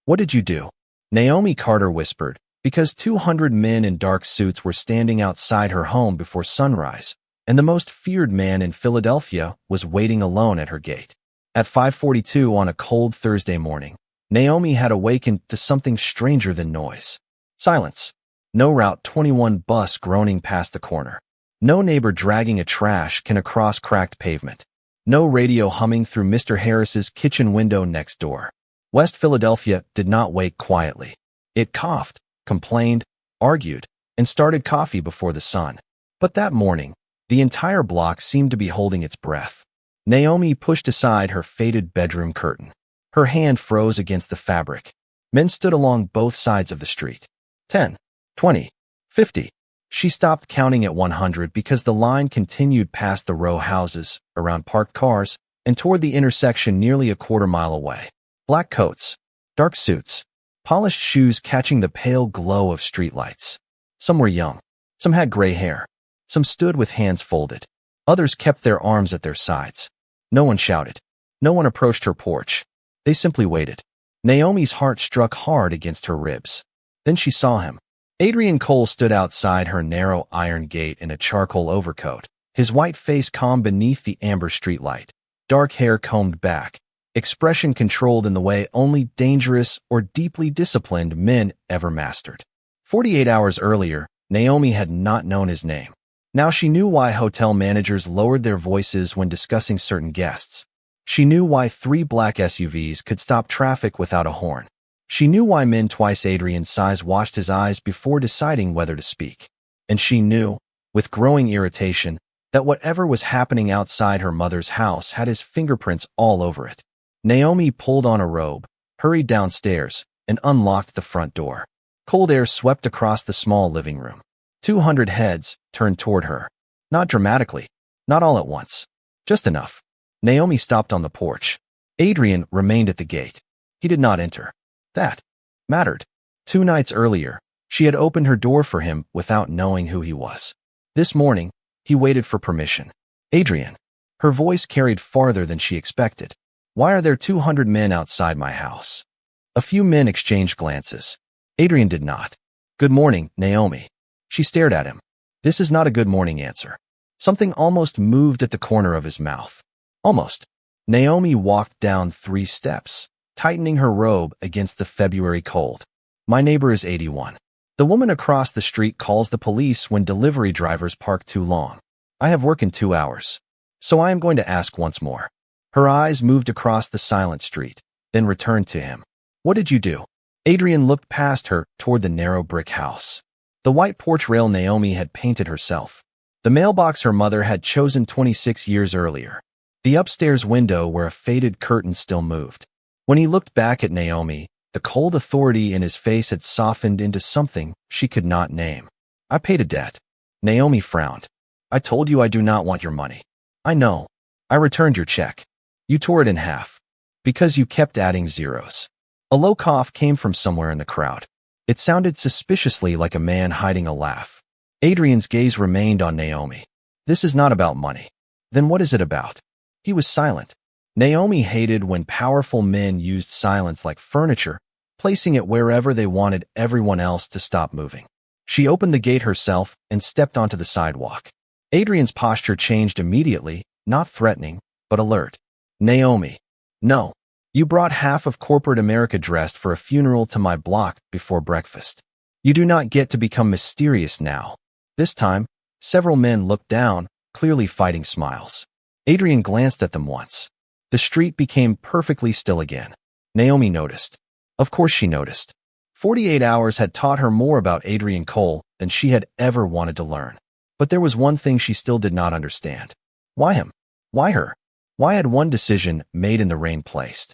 What did you do? Naomi Carter whispered, because 200 men in dark suits were standing outside her home before sunrise, and the most feared man in Philadelphia was waiting alone at her gate. At 5:42 on a cold Thursday morning, Naomi had awakened to something stranger than noise. Silence. No Route 21 bus groaning past the corner. No neighbor dragging a trash can across cracked pavement. No radio humming through Mr. Harris's kitchen window next door. West Philadelphia did not wake quietly. It coughed, complained, argued, and started coffee before the sun. But that morning, the entire block seemed to be holding its breath. Naomi pushed aside her faded bedroom curtain. Her hand froze against the fabric. Men stood along both sides of the street. 10, 20, 50. She stopped counting at 100 because the line continued past the row houses, around parked cars, and toward the intersection nearly a quarter-mile away. Black coats, dark suits, polished shoes catching the pale glow of streetlights. Some were young. Some had gray hair. Some stood with hands folded. Others kept their arms at their sides. No one shouted. No one approached her porch. They simply waited. Naomi's heart struck hard against her ribs. Then she saw him. Adrian Cole stood outside her narrow iron gate in a charcoal overcoat, his white face calm beneath the amber streetlight, dark hair combed back, expression controlled in the way only dangerous or deeply disciplined men ever mastered. 48 hours earlier, Naomi had not known his name. Now she knew why hotel managers lowered their voices when discussing certain guests. She knew why 3 black SUVs could stop traffic without a horn. She knew why men twice Adrian's size watched his eyes before deciding whether to speak. And she knew, with growing irritation, that whatever was happening outside her mother's house had his fingerprints all over it. Naomi pulled on a robe, hurried downstairs, and unlocked the front door. Cold air swept across the small living room. 200 heads turned toward her. Not dramatically, not all at once, just enough. Naomi stopped on the porch. Adrian remained at the gate. He did not enter. That mattered. 2 nights earlier, she had opened her door for him without knowing who he was. This morning, he waited for permission. Adrian. Her voice carried farther than she expected. Why are there 200 men outside my house? A few men exchanged glances. Adrian did not. Good morning, Naomi. She stared at him. This is not a good morning answer. Something almost moved at the corner of his mouth. Almost. Naomi walked down 3 steps, tightening her robe against the February cold. My neighbor is 81. The woman across the street calls the police when delivery drivers park too long. I have work in 2 hours. So I am going to ask once more. Her eyes moved across the silent street, then returned to him. What did you do? Adrian looked past her toward the narrow brick house. The white porch rail Naomi had painted herself. The mailbox her mother had chosen 26 years earlier. The upstairs window where a faded curtain still moved. When he looked back at Naomi, the cold authority in his face had softened into something she could not name. I paid a debt. Naomi frowned. I told you I do not want your money. I know. I returned your check. You tore it in half. Because you kept adding zeros. A low cough came from somewhere in the crowd. It sounded suspiciously like a man hiding a laugh. Adrian's gaze remained on Naomi. This is not about money. Then what is it about? He was silent. Naomi hated when powerful men used silence like furniture, placing it wherever they wanted everyone else to stop moving. She opened the gate herself and stepped onto the sidewalk. Adrian's posture changed immediately, not threatening, but alert. Naomi. No. You brought half of corporate America dressed for a funeral to my block before breakfast. You do not get to become mysterious now. This time, several men looked down, clearly fighting smiles. Adrian glanced at them once. The street became perfectly still again. Naomi noticed. Of course she noticed. 48 hours had taught her more about Adrian Cole than she had ever wanted to learn. But there was one thing she still did not understand. Why him? Why her? Why had one decision made in the rain placed?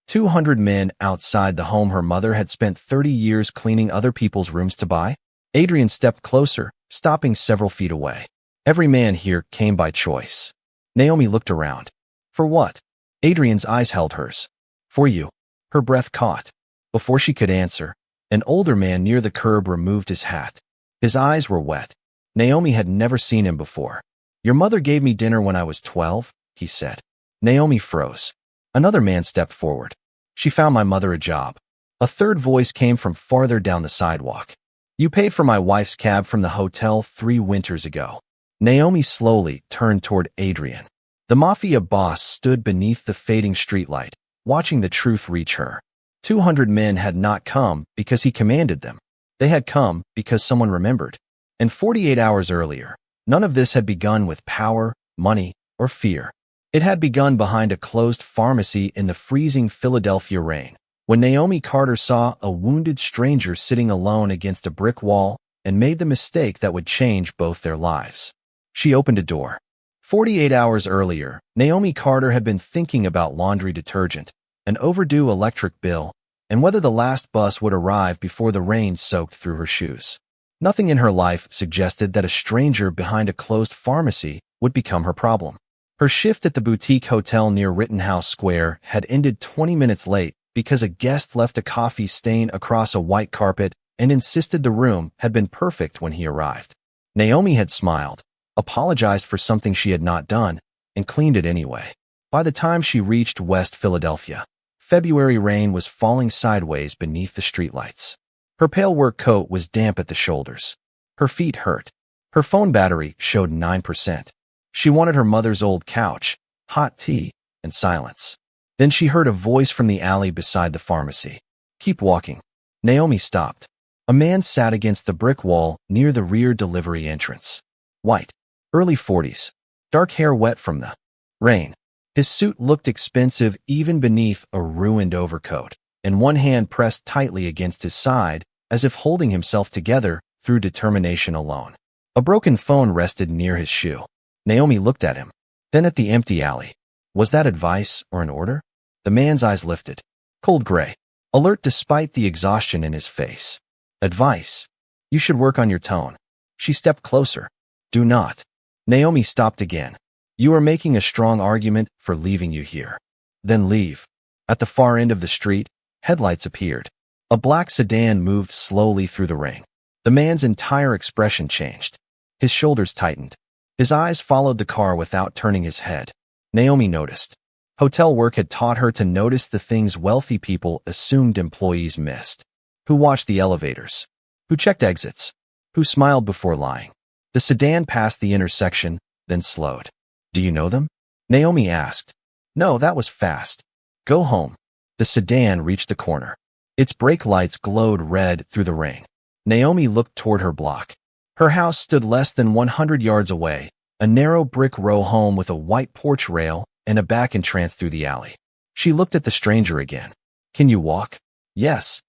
200 men outside the home her mother had spent 30 years cleaning other people's rooms to buy? Adrian stepped closer, stopping several feet away. Every man here came by choice. Naomi looked around. For what? Adrian's eyes held hers. For you. Her breath caught. Before she could answer, an older man near the curb removed his hat. His eyes were wet. Naomi had never seen him before. Your mother gave me dinner when I was 12, he said. Naomi froze. Another man stepped forward. She found my mother a job. A third voice came from farther down the sidewalk. You paid for my wife's cab from the hotel 3 winters ago. Naomi slowly turned toward Adrian. The Mafia boss stood beneath the fading streetlight, watching the truth reach her. 200 men had not come because he commanded them. They had come because someone remembered. And 48 hours earlier, none of this had begun with power, money, or fear. It had begun behind a closed pharmacy in the freezing Philadelphia rain, when Naomi Carter saw a wounded stranger sitting alone against a brick wall and made the mistake that would change both their lives. She opened a door. 48 hours earlier, Naomi Carter had been thinking about laundry detergent, an overdue electric bill, and whether the last bus would arrive before the rain soaked through her shoes. Nothing in her life suggested that a stranger behind a closed pharmacy would become her problem. Her shift at the boutique hotel near Rittenhouse Square had ended 20 minutes late because a guest left a coffee stain across a white carpet and insisted the room had been perfect when he arrived. Naomi had smiled, apologized for something she had not done, and cleaned it anyway. By the time she reached West Philadelphia, February rain was falling sideways beneath the streetlights. Her pale work coat was damp at the shoulders. Her feet hurt. Her phone battery showed 9%. She wanted her mother's old couch, hot tea, and silence. Then she heard a voice from the alley beside the pharmacy. Keep walking. Naomi stopped. A man sat against the brick wall near the rear delivery entrance. White, early 40s, dark hair wet from the rain. His suit looked expensive even beneath a ruined overcoat, and one hand pressed tightly against his side as if holding himself together through determination alone. A broken phone rested near his shoe. Naomi looked at him, then at the empty alley. Was that advice or an order? The man's eyes lifted. Cold gray, alert despite the exhaustion in his face. Advice. You should work on your tone. She stepped closer. Do not. Naomi stopped again. You are making a strong argument for leaving you here. Then leave. At the far end of the street, headlights appeared. A black sedan moved slowly through the rain. The man's entire expression changed. His shoulders tightened. His eyes followed the car without turning his head. Naomi noticed. Hotel work had taught her to notice the things wealthy people assumed employees missed. Who watched the elevators? Who checked exits? Who smiled before lying? The sedan passed the intersection, then slowed. Do you know them? Naomi asked. No, that was fast. Go home. The sedan reached the corner. Its brake lights glowed red through the rain. Naomi looked toward her block. Her house stood less than 100 yards away, a narrow brick row home with a white porch rail and a back entrance through the alley. She looked at the stranger again. Can you walk? Yes.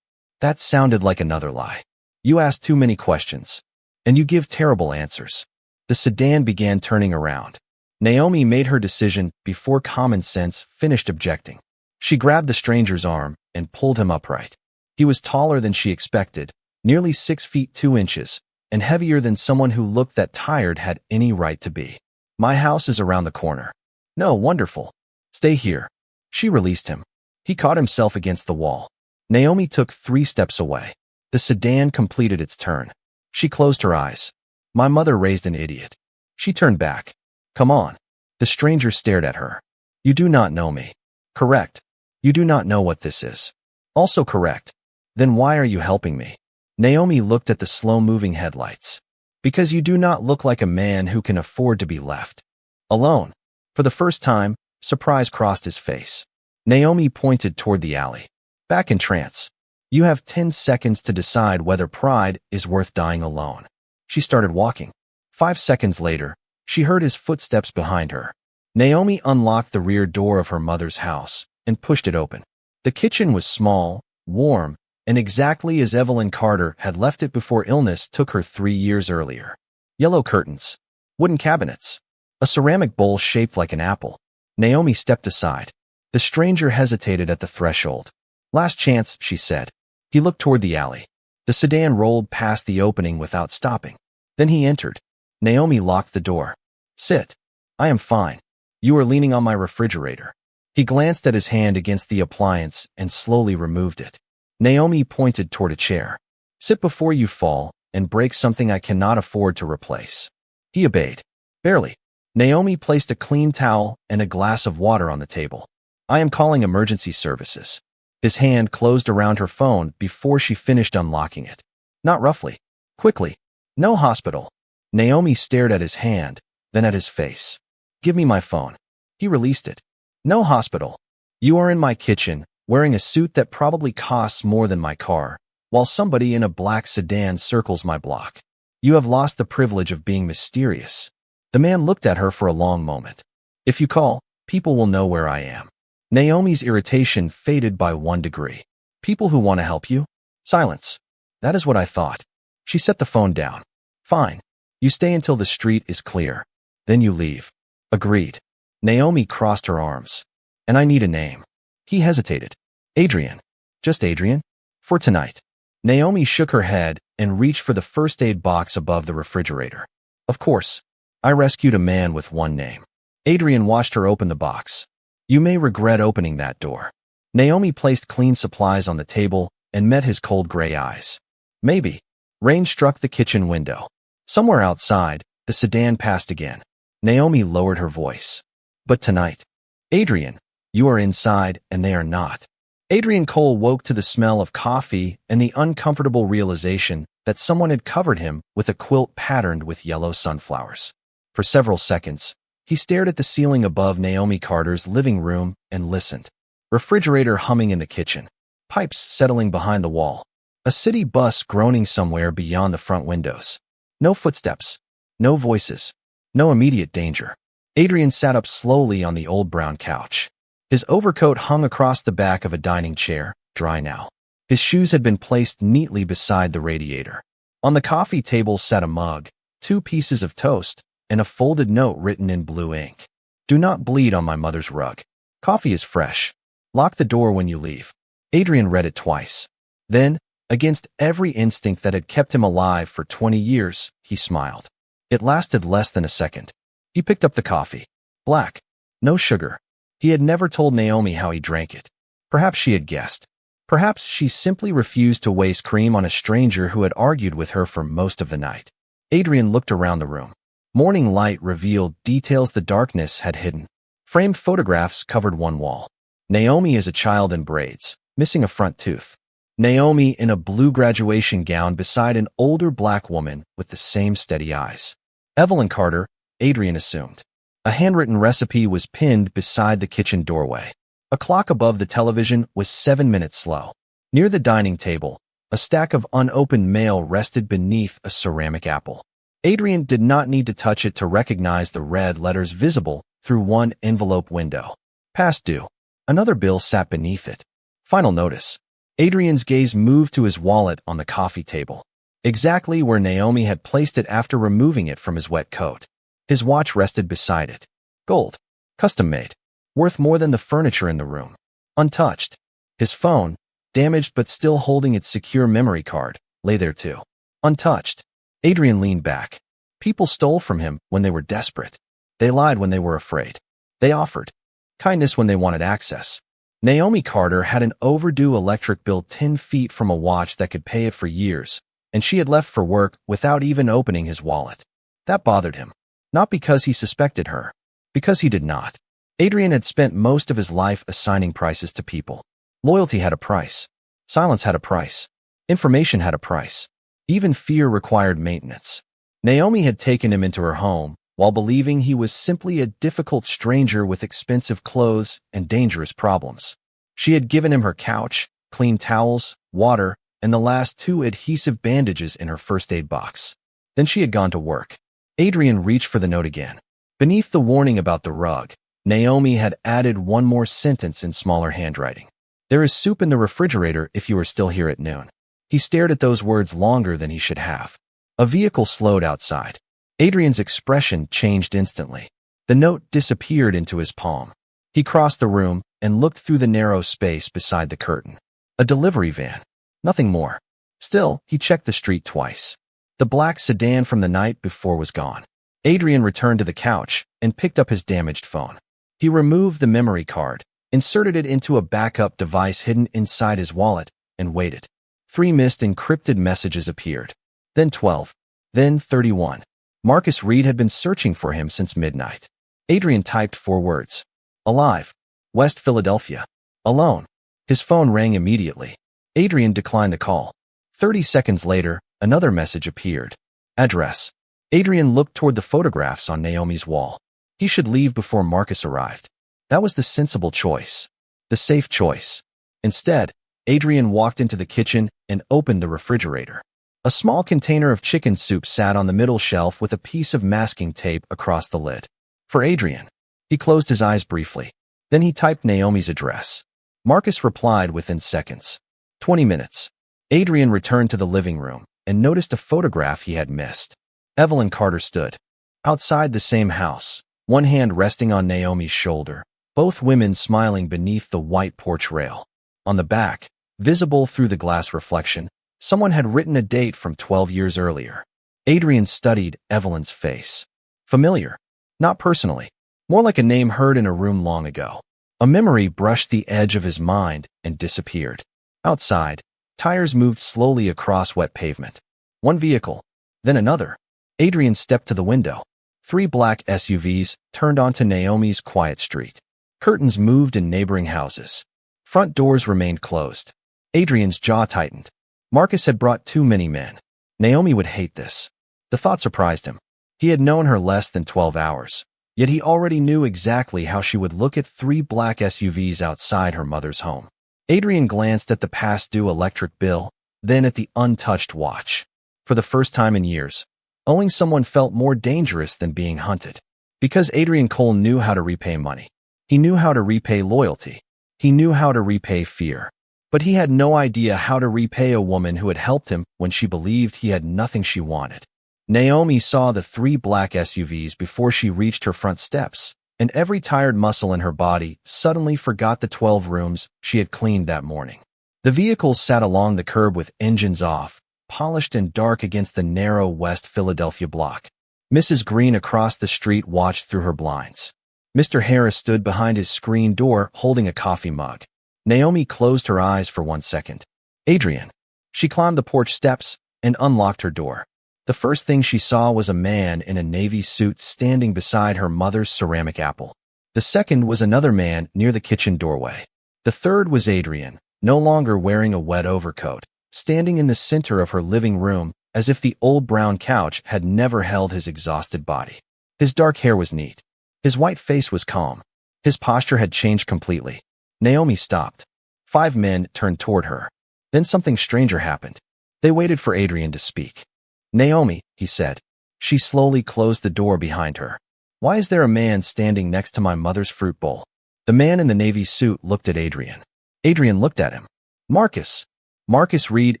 That sounded like another lie. You ask too many questions. And you give terrible answers. The sedan began turning around. Naomi made her decision before common sense finished objecting. She grabbed the stranger's arm and pulled him upright. He was taller than she expected, nearly 6 feet 2 inches, and heavier than someone who looked that tired had any right to be. My house is around the corner. No, wonderful. Stay here. She released him. He caught himself against the wall. Naomi took 3 steps away. The sedan completed its turn. She closed her eyes. My mother raised an idiot. She turned back. Come on. The stranger stared at her. You do not know me. Correct. You do not know what this is. Also correct. Then why are you helping me? Naomi looked at the slow-moving headlights. Because you do not look like a man who can afford to be left alone. For the first time, surprise crossed his face. Naomi pointed toward the alley. Back in trance. You have 10 seconds to decide whether pride is worth dying alone. She started walking. 5 seconds later, she heard his footsteps behind her. Naomi unlocked the rear door of her mother's house and pushed it open. The kitchen was small, warm, and exactly as Evelyn Carter had left it before illness took her 3 years earlier. Yellow curtains, wooden cabinets, a ceramic bowl shaped like an apple. Naomi stepped aside. The stranger hesitated at the threshold. Last chance, she said. He looked toward the alley. The sedan rolled past the opening without stopping. Then he entered. Naomi locked the door. Sit. I am fine. You are leaning on my refrigerator. He glanced at his hand against the appliance and slowly removed it. Naomi pointed toward a chair. Sit before you fall and break something I cannot afford to replace. He obeyed. Barely. Naomi placed a clean towel and a glass of water on the table. I am calling emergency services. His hand closed around her phone before she finished unlocking it. Not roughly. Quickly. No hospital. Naomi stared at his hand, then at his face. Give me my phone. He released it. No hospital. You are in my kitchen, wearing a suit that probably costs more than my car, while somebody in a black sedan circles my block. You have lost the privilege of being mysterious. The man looked at her for a long moment. If you call, people will know where I am. Naomi's irritation faded by 1 degree. People who want to help you? Silence. That is what I thought. She set the phone down. Fine. You stay until the street is clear. Then you leave. Agreed. Naomi crossed her arms. And I need a name. He hesitated. Adrian. Just Adrian? For tonight. Naomi shook her head and reached for the first aid box above the refrigerator. Of course. I rescued a man with one name. Adrian watched her open the box. You may regret opening that door. Naomi placed clean supplies on the table and met his cold gray eyes. Maybe. Rain struck the kitchen window. Somewhere outside, the sedan passed again. Naomi lowered her voice. But tonight. Adrian, you are inside and they are not. Adrian Cole woke to the smell of coffee and the uncomfortable realization that someone had covered him with a quilt patterned with yellow sunflowers. For several seconds, he stared at the ceiling above Naomi Carter's living room and listened. Refrigerator humming in the kitchen. Pipes settling behind the wall. A city bus groaning somewhere beyond the front windows. No footsteps. No voices. No immediate danger. Adrian sat up slowly on the old brown couch. His overcoat hung across the back of a dining chair, dry now. His shoes had been placed neatly beside the radiator. On the coffee table sat a mug, 2 pieces of toast, and a folded note written in blue ink. Do not bleed on my mother's rug. Coffee is fresh. Lock the door when you leave. Adrian read it twice. Then, against every instinct that had kept him alive for 20 years, he smiled. It lasted less than a second. He picked up the coffee. Black. No sugar. He had never told Naomi how he drank it. Perhaps she had guessed. Perhaps she simply refused to waste cream on a stranger who had argued with her for most of the night. Adrian looked around the room. Morning light revealed details the darkness had hidden. Framed photographs covered one wall. Naomi as a child in braids, missing a front tooth. Naomi in a blue graduation gown beside an older black woman with the same steady eyes. Evelyn Carter, Adrian assumed. A handwritten recipe was pinned beside the kitchen doorway. A clock above the television was 7 minutes slow. Near the dining table, a stack of unopened mail rested beneath a ceramic apple. Adrian did not need to touch it to recognize the red letters visible through one envelope window. Past due. Another bill sat beneath it. Final notice. Adrian's gaze moved to his wallet on the coffee table, exactly where Naomi had placed it after removing it from his wet coat. His watch rested beside it. Gold. Custom made. Worth more than the furniture in the room. Untouched. His phone, damaged but still holding its secure memory card, lay there too. Untouched. Adrian leaned back. People stole from him when they were desperate. They lied when they were afraid. They offered kindness when they wanted access. Naomi Carter had an overdue electric bill 10 feet from a watch that could pay it for years, and she had left for work without even opening his wallet. That bothered him. Not because he suspected her. Because he did not. Adrian had spent most of his life assigning prices to people. Loyalty had a price. Silence had a price. Information had a price. Even fear required maintenance. Naomi had taken him into her home while believing he was simply a difficult stranger with expensive clothes and dangerous problems. She had given him her couch, clean towels, water, and the last 2 adhesive bandages in her first aid box. Then she had gone to work. Adrian reached for the note again. Beneath the warning about the rug, Naomi had added one more sentence in smaller handwriting. There is soup in the refrigerator if you are still here at noon. He stared at those words longer than he should have. A vehicle slowed outside. Adrian's expression changed instantly. The note disappeared into his palm. He crossed the room and looked through the narrow space beside the curtain. A delivery van. Nothing more. Still, he checked the street twice. The black sedan from the night before was gone. Adrian returned to the couch and picked up his damaged phone. He removed the memory card, inserted it into a backup device hidden inside his wallet, and waited. 3 missed encrypted messages appeared. Then 12. Then 31. Marcus Reed had been searching for him since midnight. Adrian typed 4 words. Alive. West Philadelphia. Alone. His phone rang immediately. Adrian declined the call. 30 seconds later, another message appeared. Address. Adrian looked toward the photographs on Naomi's wall. He should leave before Marcus arrived. That was the sensible choice. The safe choice. Instead, Adrian walked into the kitchen and opened the refrigerator. A small container of chicken soup sat on the middle shelf with a piece of masking tape across the lid. For Adrian. He closed his eyes briefly. Then he typed Naomi's address. Marcus replied within seconds. 20 minutes. Adrian returned to the living room and noticed a photograph he had missed. Evelyn Carter stood outside the same house, one hand resting on Naomi's shoulder, both women smiling beneath the white porch rail. On the back, visible through the glass reflection, someone had written a date from 12 years earlier. Adrian studied Evelyn's face. Familiar. Not personally. More like a name heard in a room long ago. A memory brushed the edge of his mind and disappeared. Outside, tires moved slowly across wet pavement. One vehicle, then another. Adrian stepped to the window. 3 black SUVs turned onto Naomi's quiet street. Curtains moved in neighboring houses. Front doors remained closed. Adrian's jaw tightened. Marcus had brought too many men. Naomi would hate this. The thought surprised him. He had known her less than 12 hours. Yet he already knew exactly how she would look at 3 black SUVs outside her mother's home. Adrian glanced at the past-due electric bill, then at the untouched watch. For the first time in years, owing someone felt more dangerous than being hunted. Because Adrian Cole knew how to repay money. He knew how to repay loyalty. He knew how to repay fear. But he had no idea how to repay a woman who had helped him when she believed he had nothing she wanted. Naomi saw the 3 black SUVs before she reached her front steps, and every tired muscle in her body suddenly forgot the 12 rooms she had cleaned that morning. The vehicles sat along the curb with engines off, polished and dark against the narrow West Philadelphia block. Mrs. Green across the street watched through her blinds. Mr. Harris stood behind his screen door holding a coffee mug. Naomi closed her eyes for 1 second. Adrian. She climbed the porch steps and unlocked her door. The first thing she saw was a man in a navy suit standing beside her mother's ceramic apple. The second was another man near the kitchen doorway. The third was Adrian, no longer wearing a wet overcoat, standing in the center of her living room as if the old brown couch had never held his exhausted body. His dark hair was neat. His white face was calm. His posture had changed completely. Naomi stopped. 5 men turned toward her. Then something stranger happened. They waited for Adrian to speak. Naomi, he said. She slowly closed the door behind her. Why is there a man standing next to my mother's fruit bowl? The man in the navy suit looked at Adrian. Adrian looked at him. Marcus. Marcus Reed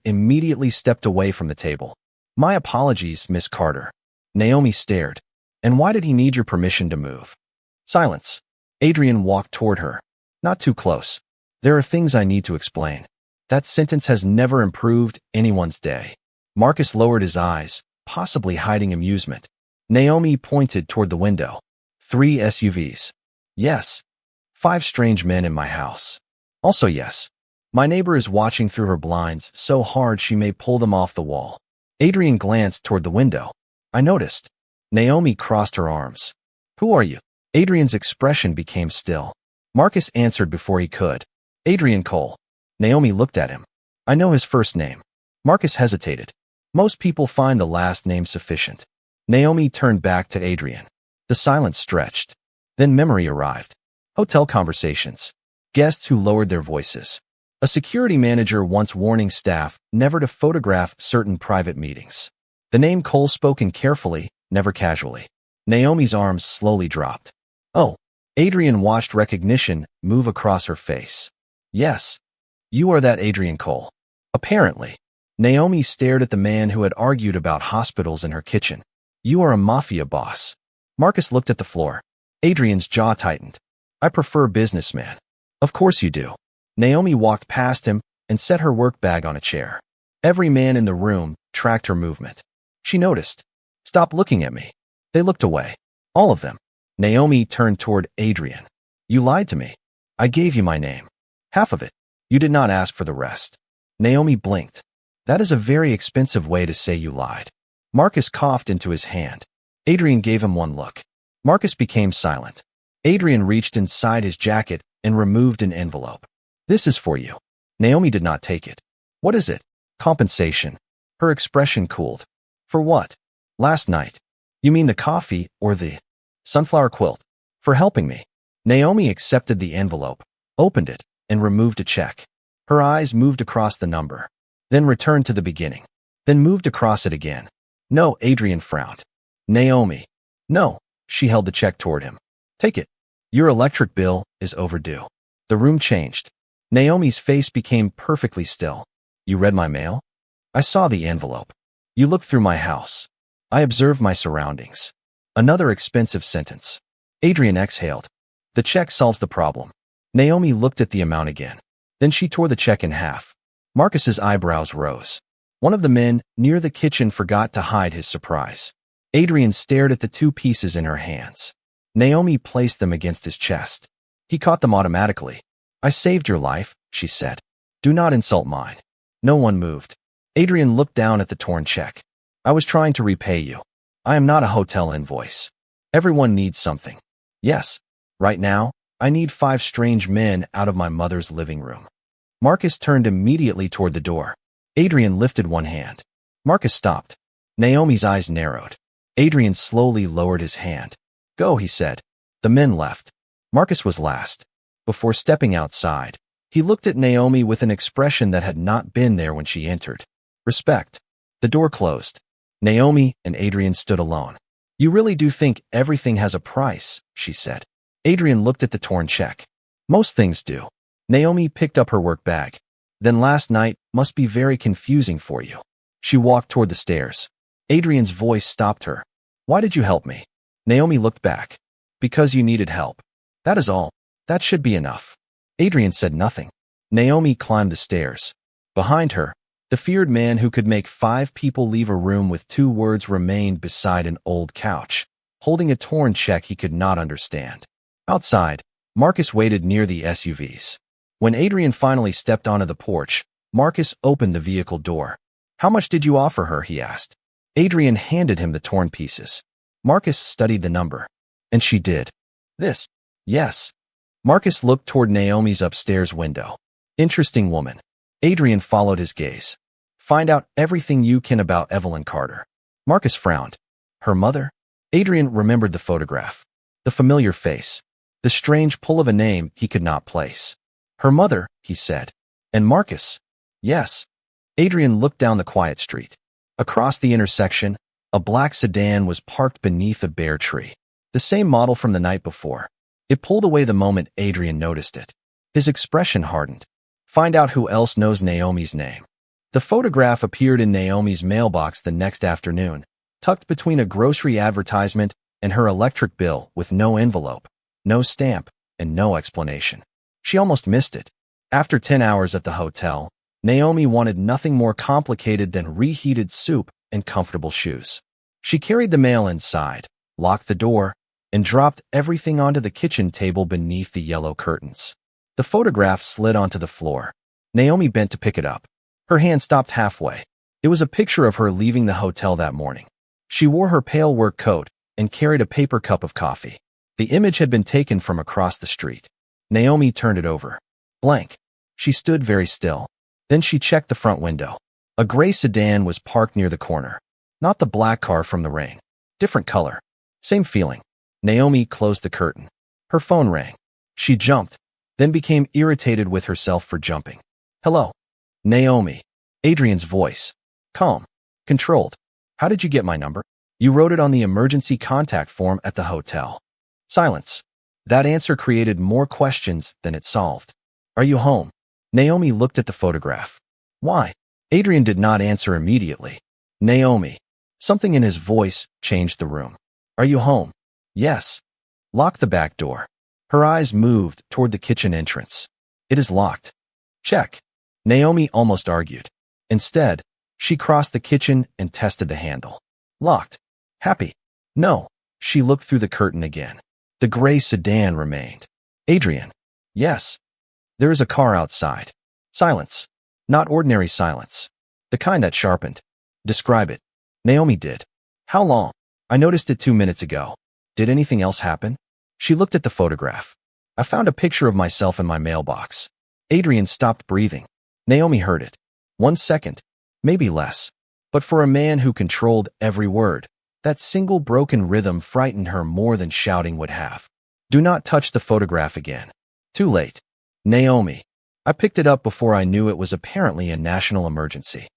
immediately stepped away from the table. My apologies, Miss Carter. Naomi stared. And why did he need your permission to move? Silence. Adrian walked toward her. Not too close. There are things I need to explain. That sentence has never improved anyone's day. Marcus lowered his eyes, possibly hiding amusement. Naomi pointed toward the window. 3 SUVs. Yes. 5 strange men in my house. Also yes. My neighbor is watching through her blinds so hard she may pull them off the wall. Adrian glanced toward the window. I noticed. Naomi crossed her arms. Who are you? Adrian's expression became still. Marcus answered before he could. Adrian Cole. Naomi looked at him. I know his first name. Marcus hesitated. Most people find the last name sufficient. Naomi turned back to Adrian. The silence stretched. Then memory arrived. Hotel conversations. Guests who lowered their voices. A security manager once warning staff never to photograph certain private meetings. The name Cole spoken carefully, never casually. Naomi's arms slowly dropped. Oh. Adrian watched recognition move across her face. Yes. You are that Adrian Cole. Apparently. Naomi stared at the man who had argued about hospitals in her kitchen. You are a mafia boss. Marcus looked at the floor. Adrian's jaw tightened. I prefer businessman. Of course you do. Naomi walked past him and set her work bag on a chair. Every man in the room tracked her movement. She noticed. Stop looking at me. They looked away. All of them. Naomi turned toward Adrian. You lied to me. I gave you my name. Half of it. You did not ask for the rest. Naomi blinked. That is a very expensive way to say you lied. Marcus coughed into his hand. Adrian gave him one look. Marcus became silent. Adrian reached inside his jacket and removed an envelope. This is for you. Naomi did not take it. What is it? Compensation. Her expression cooled. For what? Last night. You mean the coffee or the sunflower quilt? For helping me. Naomi accepted the envelope, opened it, and removed a check. Her eyes moved across the number, then returned to the beginning, then moved across it again. No, Adrian frowned. Naomi. No. She held the check toward him. Take it. Your electric bill is overdue. The room changed. Naomi's face became perfectly still. You read my mail? I saw the envelope. You looked through my house. I observed my surroundings. Another expensive sentence. Adrian exhaled. The check solves the problem. Naomi looked at the amount again. Then she tore the check in half. Marcus's eyebrows rose. One of the men near the kitchen forgot to hide his surprise. Adrian stared at the two pieces in her hands. Naomi placed them against his chest. He caught them automatically. I saved your life, she said. Do not insult mine. No one moved. Adrian looked down at the torn check. I was trying to repay you. I am not a hotel invoice. Everyone needs something. Yes. Right now, I need 5 strange men out of my mother's living room. Marcus turned immediately toward the door. Adrian lifted one hand. Marcus stopped. Naomi's eyes narrowed. Adrian slowly lowered his hand. Go, he said. The men left. Marcus was last. Before stepping outside, he looked at Naomi with an expression that had not been there when she entered. Respect. The door closed. Naomi and Adrian stood alone. You really do think everything has a price, she said. Adrian looked at the torn check. Most things do. Naomi picked up her work bag. Then last night must be very confusing for you. She walked toward the stairs. Adrian's voice stopped her. Why did you help me? Naomi looked back. Because you needed help. That is all. That should be enough. Adrian said nothing. Naomi climbed the stairs. Behind her, the feared man who could make 5 people leave a room with 2 words remained beside an old couch, holding a torn check he could not understand. Outside, Marcus waited near the SUVs. When Adrian finally stepped onto the porch, Marcus opened the vehicle door. How much did you offer her? He asked. Adrian handed him the torn pieces. Marcus studied the number. And she did. This. Yes. Marcus looked toward Naomi's upstairs window. Interesting woman. Adrian followed his gaze. Find out everything you can about Evelyn Carter. Marcus frowned. Her mother? Adrian remembered the photograph. The familiar face. The strange pull of a name he could not place. Her mother, he said. And Marcus? Yes. Adrian looked down the quiet street. Across the intersection, a black sedan was parked beneath a bare tree. The same model from the night before. It pulled away the moment Adrian noticed it. His expression hardened. Find out who else knows Naomi's name. The photograph appeared in Naomi's mailbox the next afternoon, tucked between a grocery advertisement and her electric bill with no envelope, no stamp, and no explanation. She almost missed it. After 10 hours at the hotel, Naomi wanted nothing more complicated than reheated soup and comfortable shoes. She carried the mail inside, locked the door, and dropped everything onto the kitchen table beneath the yellow curtains. The photograph slid onto the floor. Naomi bent to pick it up. Her hand stopped halfway. It was a picture of her leaving the hotel that morning. She wore her pale work coat and carried a paper cup of coffee. The image had been taken from across the street. Naomi turned it over. Blank. She stood very still. Then she checked the front window. A gray sedan was parked near the corner. Not the black car from the rain. Different color. Same feeling. Naomi closed the curtain. Her phone rang. She jumped, then became irritated with herself for jumping. Hello. Naomi. Adrian's voice. Calm. Controlled. How did you get my number? You wrote it on the emergency contact form at the hotel. Silence. That answer created more questions than it solved. Are you home? Naomi looked at the photograph. Why? Adrian did not answer immediately. Naomi. Something in his voice changed the room. Are you home? Yes. Lock the back door. Her eyes moved toward the kitchen entrance. It is locked. Check. Naomi almost argued. Instead, she crossed the kitchen and tested the handle. Locked. Happy. No. She looked through the curtain again. The gray sedan remained. Adrian. Yes. There is a car outside. Silence. Not ordinary silence. The kind that sharpened. Describe it. Naomi did. How long? I noticed it 2 minutes ago. Did anything else happen? She looked at the photograph. I found a picture of myself in my mailbox. Adrian stopped breathing. Naomi heard it. 1 second, maybe less. But for a man who controlled every word, that single broken rhythm frightened her more than shouting would have. Do not touch the photograph again. Too late. Naomi. I picked it up before I knew it was apparently a national emergency.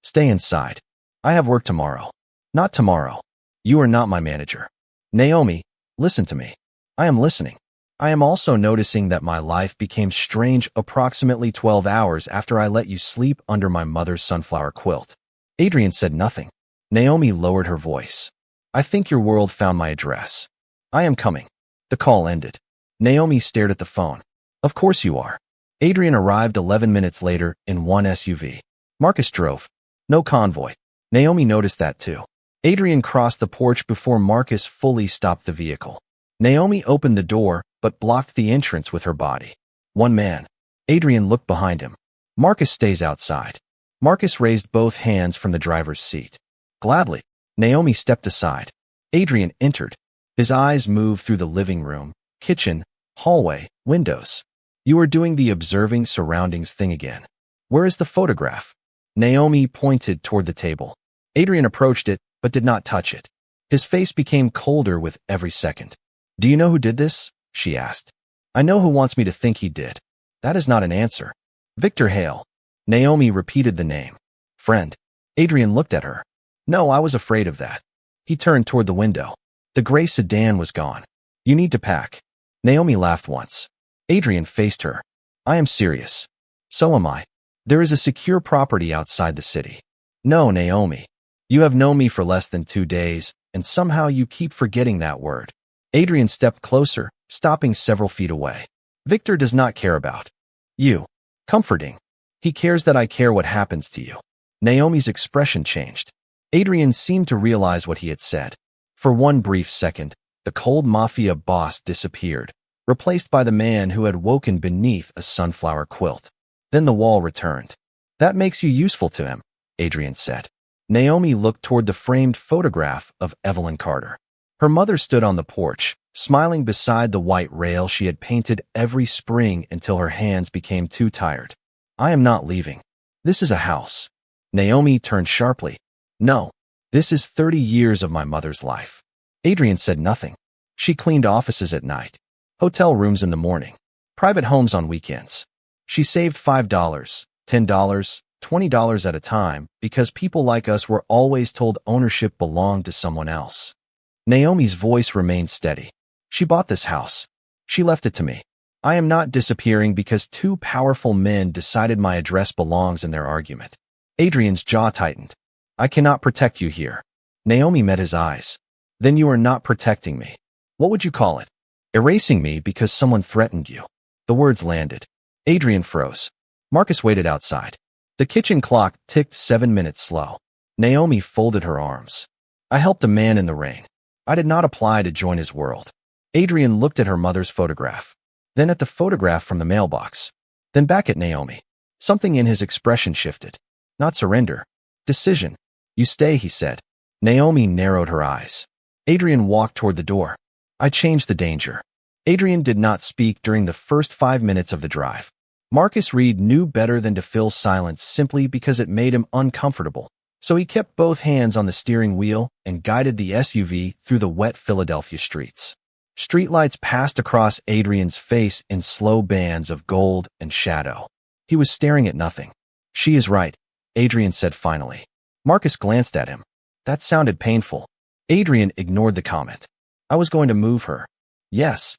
Stay inside. I have work tomorrow. Not tomorrow. You are not my manager. Naomi, listen to me. I am listening. I am also noticing that my life became strange approximately 12 hours after I let you sleep under my mother's sunflower quilt. Adrian said nothing. Naomi lowered her voice. I think your world found my address. I am coming. The call ended. Naomi stared at the phone. Of course you are. Adrian arrived 11 minutes later in one SUV. Marcus drove. No convoy. Naomi noticed that too. Adrian crossed the porch before Marcus fully stopped the vehicle. Naomi opened the door, but blocked the entrance with her body. One man. Adrian looked behind him. Marcus stays outside. Marcus raised both hands from the driver's seat. Gladly. Naomi stepped aside. Adrian entered. His eyes moved through the living room, kitchen, hallway, windows. You are doing the observing surroundings thing again. Where is the photograph? Naomi pointed toward the table. Adrian approached it, but did not touch it. His face became colder with every second. Do you know who did this? She asked. I know who wants me to think he did. That is not an answer. Victor Hale. Naomi repeated the name. Friend. Adrian looked at her. No, I was afraid of that. He turned toward the window. The gray sedan was gone. You need to pack. Naomi laughed once. Adrian faced her. I am serious. So am I. There is a secure property outside the city. No, Naomi. You have known me for less than 2 days, and somehow you keep forgetting that word. Adrian stepped closer, stopping several feet away. Victor does not care about you. Comforting. He cares that I care what happens to you. Naomi's expression changed. Adrian seemed to realize what he had said. For one brief second, the cold Mafia boss disappeared, replaced by the man who had woken beneath a sunflower quilt. Then the wall returned. That makes you useful to him, Adrian said. Naomi looked toward the framed photograph of Evelyn Carter. Her mother stood on the porch, smiling beside the white rail she had painted every spring until her hands became too tired. I am not leaving. This is a house. Naomi turned sharply. No. This is 30 years of my mother's life. Adrian said nothing. She cleaned offices at night, hotel rooms in the morning, private homes on weekends. She saved $5, $10, $20 at a time because people like us were always told ownership belonged to someone else. Naomi's voice remained steady. She bought this house. She left it to me. I am not disappearing because 2 powerful men decided my address belongs in their argument. Adrian's jaw tightened. I cannot protect you here. Naomi met his eyes. Then you are not protecting me. What would you call it? Erasing me because someone threatened you. The words landed. Adrian froze. Marcus waited outside. The kitchen clock ticked 7 minutes slow. Naomi folded her arms. I helped a man in the rain. I did not apply to join his world. Adrian looked at her mother's photograph, then at the photograph from the mailbox, then back at Naomi. Something in his expression shifted. Not surrender. Decision. You stay, he said. Naomi narrowed her eyes. Adrian walked toward the door. I changed the danger. Adrian did not speak during the first 5 minutes of the drive. Marcus Reed knew better than to fill silence simply because it made him uncomfortable, so he kept both hands on the steering wheel and guided the SUV through the wet Philadelphia streets. Streetlights passed across Adrian's face in slow bands of gold and shadow. He was staring at nothing. She is right, Adrian said finally. Marcus glanced at him. That sounded painful. Adrian ignored the comment. I was going to move her. Yes.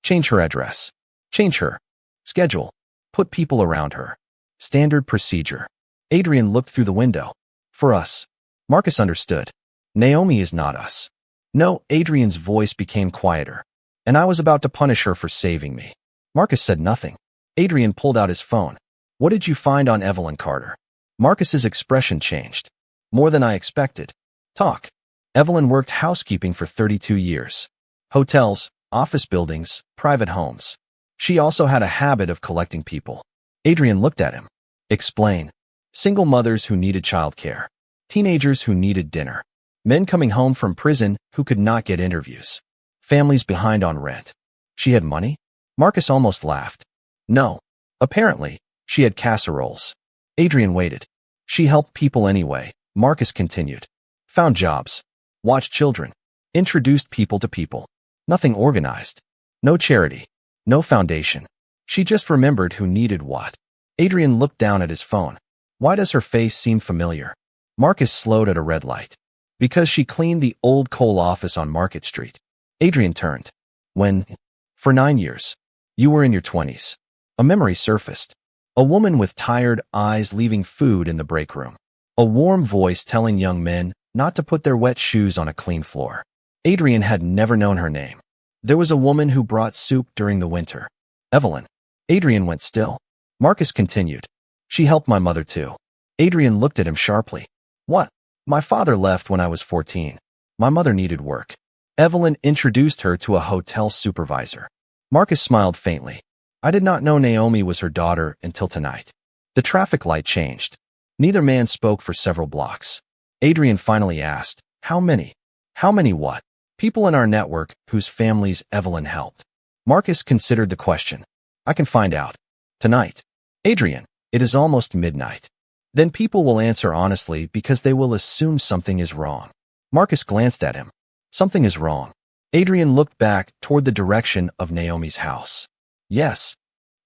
Change her address. Change her schedule. Put people around her. Standard procedure. Adrian looked through the window. For us. Marcus understood. Naomi is not us. No, Adrian's voice became quieter. And I was about to punish her for saving me. Marcus said nothing. Adrian pulled out his phone. What did you find on Evelyn Carter? Marcus's expression changed. More than I expected. Talk. Evelyn worked housekeeping for 32 years. Hotels, office buildings, private homes. She also had a habit of collecting people. Adrian looked at him. Explain. Single mothers who needed childcare. Teenagers who needed dinner. Men coming home from prison who could not get interviews. Families behind on rent. She had money? Marcus almost laughed. No. Apparently, she had casseroles. Adrian waited. She helped people anyway, Marcus continued. Found jobs. Watched children. Introduced people to people. Nothing organized. No charity. No foundation. She just remembered who needed what. Adrian looked down at his phone. Why does her face seem familiar? Marcus slowed at a red light. Because she cleaned the old coal office on Market Street. Adrian turned. When? For 9 years. You were in your 20s. A memory surfaced. A woman with tired eyes leaving food in the break room. A warm voice telling young men not to put their wet shoes on a clean floor. Adrian had never known her name. There was a woman who brought soup during the winter. Evelyn. Adrian went still. Marcus continued. She helped my mother too. Adrian looked at him sharply. What? My father left when I was 14. My mother needed work. Evelyn introduced her to a hotel supervisor. Marcus smiled faintly. I did not know Naomi was her daughter until tonight. The traffic light changed. Neither man spoke for several blocks. Adrian finally asked, How many? How many what? People in our network whose families Evelyn helped. Marcus considered the question. I can find out. Tonight. Adrian, it is almost midnight. Then people will answer honestly because they will assume something is wrong. Marcus glanced at him. Something is wrong. Adrian looked back toward the direction of Naomi's house. Yes.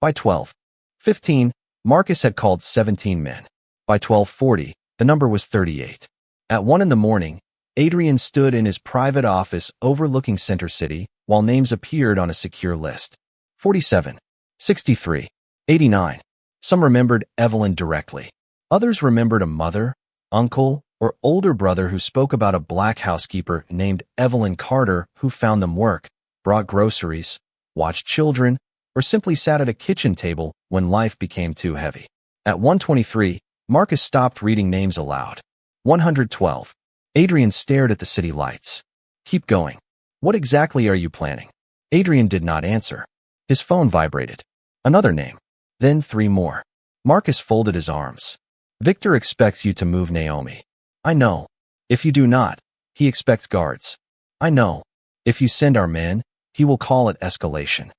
By 12:15, Marcus had called 17 men. By 12:40, the number was 38. At 1 in the morning, Adrian stood in his private office overlooking Center City while names appeared on a secure list. 47, 63, 89. Some remembered Evelyn directly. Others remembered a mother, uncle, or older brother who spoke about a black housekeeper named Evelyn Carter who found them work, brought groceries, watched children, or simply sat at a kitchen table when life became too heavy. At 1:23, Marcus stopped reading names aloud. 112. Adrian stared at the city lights. Keep going. What exactly are you planning? Adrian did not answer. His phone vibrated. Another name. Then 3 more. Marcus folded his arms. Victor expects you to move Naomi. I know. If you do not, he expects guards. I know. If you send our men, he will call it escalation.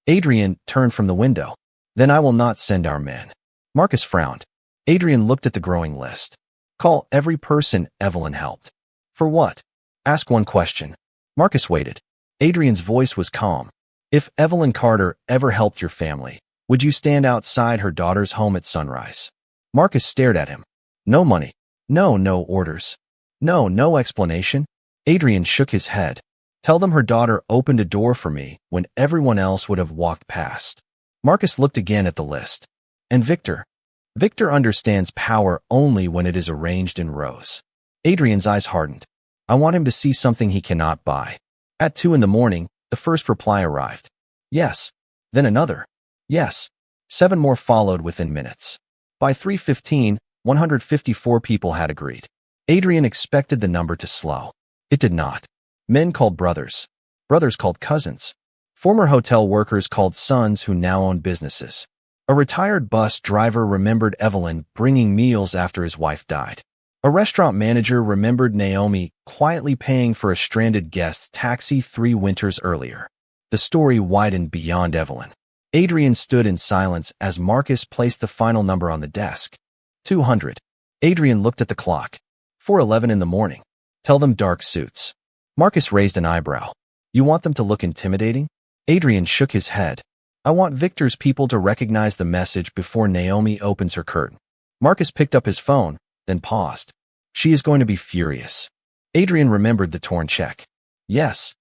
Adrian turned from the window. Then I will not send our men. Marcus frowned. Adrian looked at the growing list. Call every person Evelyn helped. For what? Ask one question. Marcus waited. Adrian's voice was calm. If Evelyn Carter ever helped your family, would you stand outside her daughter's home at sunrise? Marcus stared at him. No money. No orders. No explanation. Adrian shook his head. Tell them her daughter opened a door for me when everyone else would have walked past. Marcus looked again at the list. And Victor? Victor understands power only when it is arranged in rows. Adrian's eyes hardened. I want him to see something he cannot buy. At 2 in the morning, the first reply arrived. Yes. Then another. Yes. 7 more followed within minutes. By 3:15, 154 people had agreed. Adrian expected the number to slow. It did not. Men called brothers. Brothers called cousins. Former hotel workers called sons who now owned businesses. A retired bus driver remembered Evelyn bringing meals after his wife died. A restaurant manager remembered Naomi quietly paying for a stranded guest's taxi 3 winters earlier. The story widened beyond Evelyn. Adrian stood in silence as Marcus placed the final number on the desk. 200. Adrian looked at the clock. 4:11 in the morning. Tell them dark suits. Marcus raised an eyebrow. You want them to look intimidating? Adrian shook his head. I want Victor's people to recognize the message before Naomi opens her curtain. Marcus picked up his phone, then paused. She is going to be furious. Adrian remembered the torn check. Yes.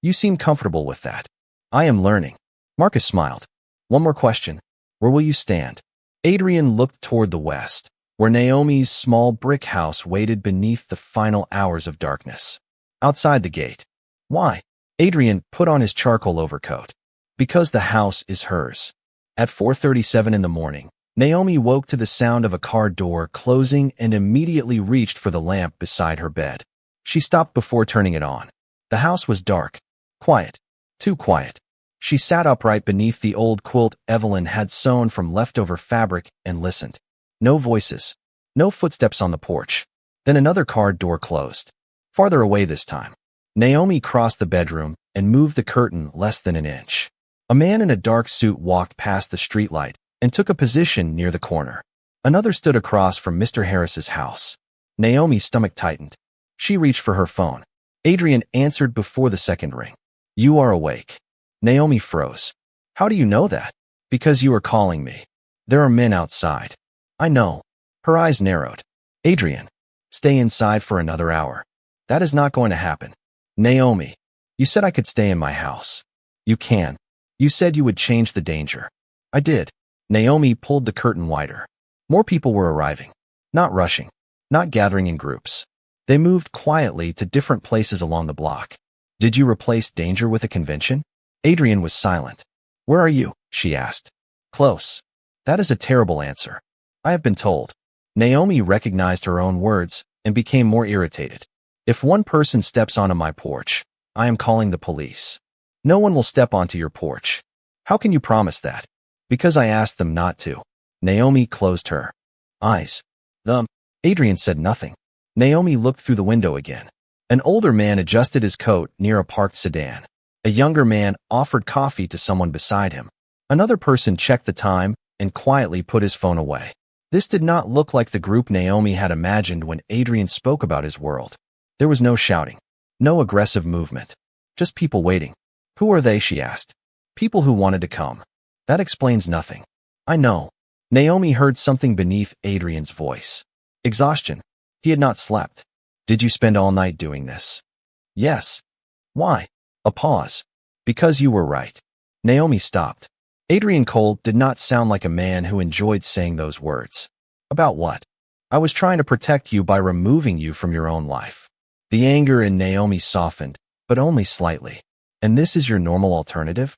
You seem comfortable with that. I am learning. Marcus smiled. One more question. Where will you stand? Adrian looked toward the west, where Naomi's small brick house waited beneath the final hours of darkness. Outside the gate. Why? Adrian put on his charcoal overcoat. Because the house is hers. At 4:37 in the morning, Naomi woke to the sound of a car door closing and immediately reached for the lamp beside her bed. She stopped before turning it on. The house was dark. Quiet. Too quiet. She sat upright beneath the old quilt Evelyn had sewn from leftover fabric and listened. No voices. No footsteps on the porch. Then another car door closed. Farther away this time. Naomi crossed the bedroom and moved the curtain less than an inch. A man in a dark suit walked past the streetlight and took a position near the corner. Another stood across from Mr. Harris's house. Naomi's stomach tightened. She reached for her phone. Adrian answered before the second ring. "You are awake." Naomi froze. "How do you know that?" "Because you are calling me. There are men outside." "I know." Her eyes narrowed. "Adrian, stay inside for another hour." "That is not going to happen." "Naomi, you said I could stay in my house." "You can. You said you would change the danger." "I did." Naomi pulled the curtain wider. More people were arriving. Not rushing. Not gathering in groups. They moved quietly to different places along the block. "Did you replace danger with a convention?" Adrian was silent. "Where are you?" she asked. "Close." "That is a terrible answer." "I have been told." Naomi recognized her own words and became more irritated. "If one person steps onto my porch, I am calling the police." "No one will step onto your porch." "How can you promise that?" "Because I asked them not to." Naomi closed her eyes. Adrian said nothing. Naomi looked through the window again. An older man adjusted his coat near a parked sedan. A younger man offered coffee to someone beside him. Another person checked the time and quietly put his phone away. This did not look like the group Naomi had imagined when Adrian spoke about his world. There was no shouting, no aggressive movement, just people waiting. "Who are they?" she asked. "People who wanted to come." "That explains nothing." "I know." Naomi heard something beneath Adrian's voice. Exhaustion. He had not slept. "Did you spend all night doing this?" "Yes." "Why?" A pause. "Because you were right." Naomi stopped. Adrian Cole did not sound like a man who enjoyed saying those words. "About what?" "I was trying to protect you by removing you from your own life." The anger in Naomi softened, but only slightly. "And this is your normal alternative?"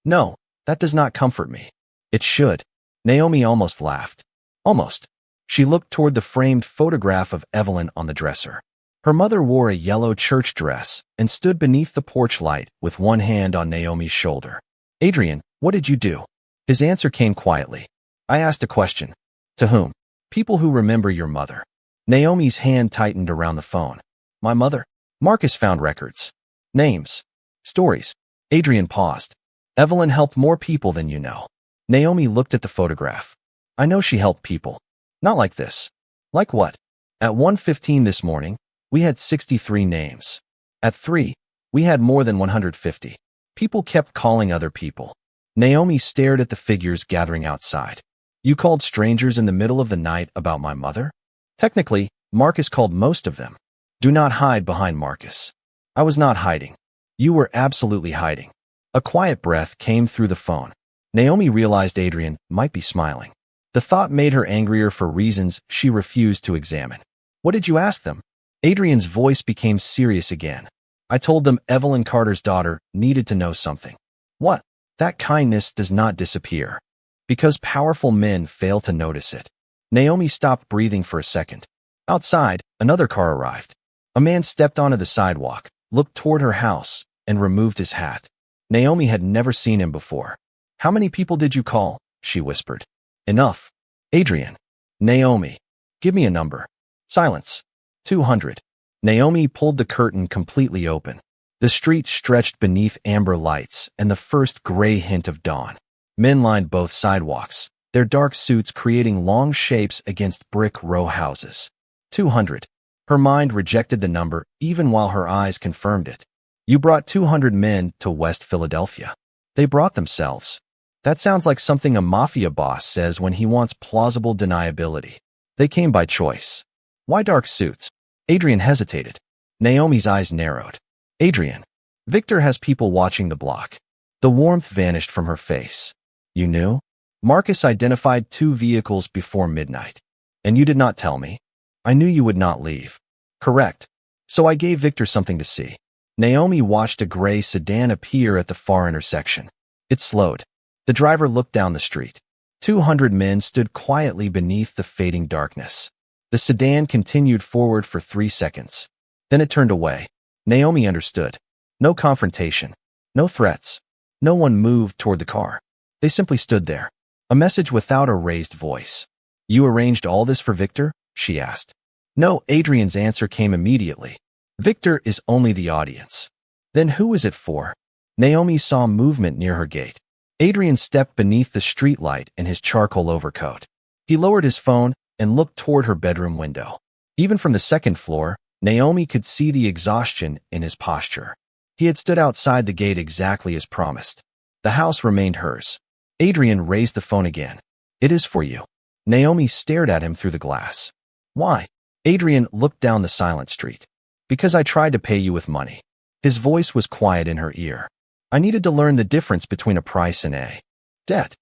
"No, that does not comfort me." "It should." Naomi almost laughed. Almost. She looked toward the framed photograph of Evelyn on the dresser. Her mother wore a yellow church dress and stood beneath the porch light with one hand on Naomi's shoulder. "Adrian, what did you do?" His answer came quietly. "I asked a question." "To whom?" "People who remember your mother." Naomi's hand tightened around the phone. "My mother?" "Marcus found records. Names. Stories." Adrian paused. "Evelyn helped more people than you know." Naomi looked at the photograph. "I know she helped people. Not like this." "Like what?" "At 1:15 this morning, we had 63 names. At 3, we had more than 150. People kept calling other people." Naomi stared at the figures gathering outside. "You called strangers in the middle of the night about my mother?" "Technically, Marcus called most of them." "Do not hide behind Marcus." "I was not hiding." "You were absolutely hiding." A quiet breath came through the phone. Naomi realized Adrian might be smiling. The thought made her angrier for reasons she refused to examine. "What did you ask them?" Adrian's voice became serious again. "I told them Evelyn Carter's daughter needed to know something." "What?" "That kindness does not disappear. Because powerful men fail to notice it." Naomi stopped breathing for a second. Outside, another car arrived. A man stepped onto the sidewalk, looked toward her house, and removed his hat. Naomi had never seen him before. "How many people did you call?" she whispered. "Enough." "Adrian." "Naomi. Give me a number." Silence. 200. Naomi pulled the curtain completely open. The street stretched beneath amber lights and the first gray hint of dawn. Men lined both sidewalks, their dark suits creating long shapes against brick row houses. 200. Her mind rejected the number even while her eyes confirmed it. "You brought 200 men to West Philadelphia." "They brought themselves." That sounds like something a mafia boss says when he wants plausible deniability. "They came by choice." "Why dark suits?" Adrian hesitated. Naomi's eyes narrowed. "Adrian, Victor has people watching the block." The warmth vanished from her face. "You knew?" "Marcus identified 2 vehicles before midnight." "And you did not tell me?" "I knew you would not leave." "Correct. So I gave Victor something to see." Naomi watched a gray sedan appear at the far intersection. It slowed. The driver looked down the street. 200 men stood quietly beneath the fading darkness. The sedan continued forward for 3 seconds. Then it turned away. Naomi understood. No confrontation. No threats. No one moved toward the car. They simply stood there. A message without a raised voice. "You arranged all this for Victor?" she asked. "No." Adrian's answer came immediately. "Victor is only the audience." "Then who is it for?" Naomi saw movement near her gate. Adrian stepped beneath the streetlight in his charcoal overcoat. He lowered his phone and looked toward her bedroom window. Even from the second floor, Naomi could see the exhaustion in his posture. He had stood outside the gate exactly as promised. The house remained hers. Adrian raised the phone again. "It is for you." Naomi stared at him through the glass. "Why?" Adrian looked down the silent street. "Because I tried to pay you with money." His voice was quiet in her ear. "I needed to learn the difference between a price and a debt."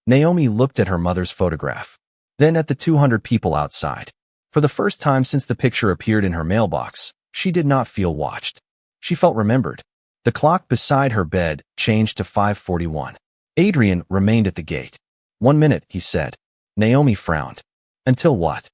Naomi looked at her mother's photograph, then at the 200 people outside. For the first time since the picture appeared in her mailbox, she did not feel watched. She felt remembered. The clock beside her bed changed to 5:41. Adrian remained at the gate. "1 minute," he said. Naomi frowned. "Until what?"